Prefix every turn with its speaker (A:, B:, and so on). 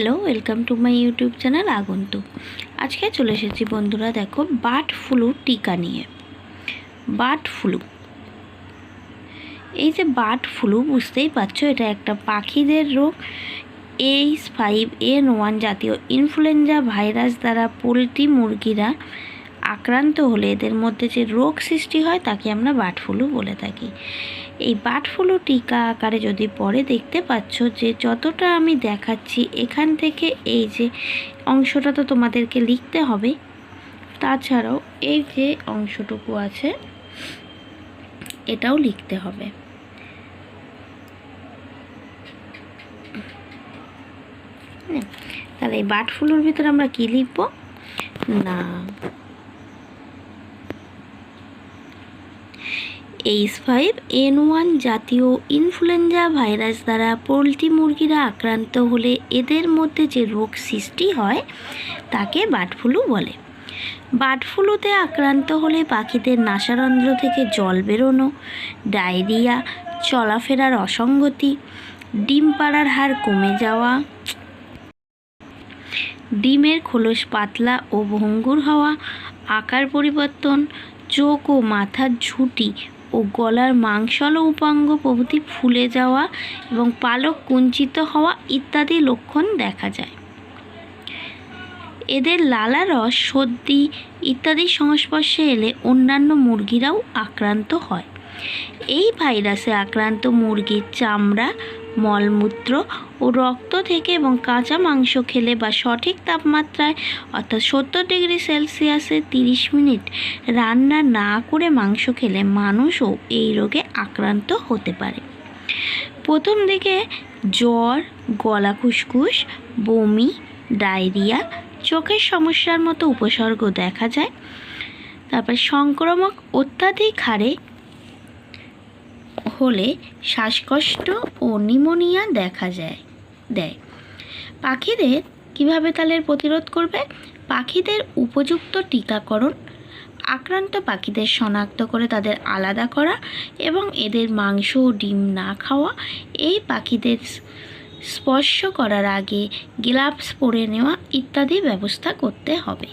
A: Hello, welcome to my YouTube channel আগন্তুক। আজকে চলে এসেছি বন্ধুরা, দেখো বার্ড ফ্লু টিকা নিয়ে। বার্ড ফ্লু, এই যে বার্ড ফ্লু, বুঝতেই পারছো এটা একটা পাখিদের রোগ। H5N1 জাতীয় ইনফ্লুয়েঞ্জা ভাইরাস দ্বারা পোলট্রি মুরগিরা আক্রান্ত হলে এদের মধ্যে যে রোগ সৃষ্টি হয় তাকে আমরা বার্ড ফ্লু বলে থাকি। এই বার্ড ফ্লু টিকা আকারে যদি পরে দেখতে পাচ্ছ যে যতটা আমি দেখাচ্ছি এখান থেকে এই যে অংশটা তো তোমাদেরকে লিখতে হবে, তাছাড়াও এই যে অংশটুকু আছে এটাও লিখতে হবে। তাহলে এই বার্ড ফ্লুর ভিতরে আমরা কি লিখব না, H5N1 জাতীয় ইনফ্লুয়েঞ্জা ভাইরাস দ্বারা পোলট্রি মুরগিরা আক্রান্ত হলে এদের মধ্যে যে রোগ সৃষ্টি হয় তাকে বার্ড ফ্লু বলে। বার্ড ফ্লুতে আক্রান্ত হলে পাখিদের নাসারন্ধ্র থেকে জল বেরোনো, ডায়রিয়া, চলাফেরার অসঙ্গতি, ডিম পাড়ার হার কমে যাওয়া, ডিমের খোলস পাতলা ও ভঙ্গুর হওয়া, আকার পরিবর্তন, চোখ ও মাথার ঝুঁটি ও গলার মাংসল উপাঙ্গ প্রভৃতি ফুলে যাওয়া এবং পালক কুঞ্চিত হওয়া ইত্যাদি লক্ষণ দেখা যায়। এদের লালারস, সর্দি ইত্যাদির সংস্পর্শে এলে অন্যান্য মুরগিরাও আক্রান্ত হয়। এই ভাইরাসে আক্রান্ত মুরগির চামড়া, মলমূত্র ও রক্ত থেকে এবং কাঁচা মাংস খেলে বা সঠিক তাপমাত্রায় অর্থাৎ 70 ডিগ্রি সেলসিয়াসে 30 মিনিট রান্না না করে মাংস খেলে মানুষও এই রোগে আক্রান্ত হতে পারে। প্রথম দিকে জ্বর, গলা খুসখুস, বমি, ডায়রিয়া, চোখের সমস্যার মতো উপসর্গ দেখা যায়। তারপর সংক্রামক অত্যাধিক হারে হলে শ্বাসকষ্ট ও নিউমোনিয়া দেখা দেয়। পাখিদের কিভাবে তাদের প্রতিরোধ করবে? পাখিদের উপযুক্ত টিকাকরণ, আক্রান্ত পাখিদের শনাক্ত করে তাদের আলাদা করা এবং এদের মাংস ও ডিম না খাওয়া, এই পাখিদের স্পর্শ করার আগে গ্লাভস পরে নেওয়া ইত্যাদি ব্যবস্থা করতে হবে।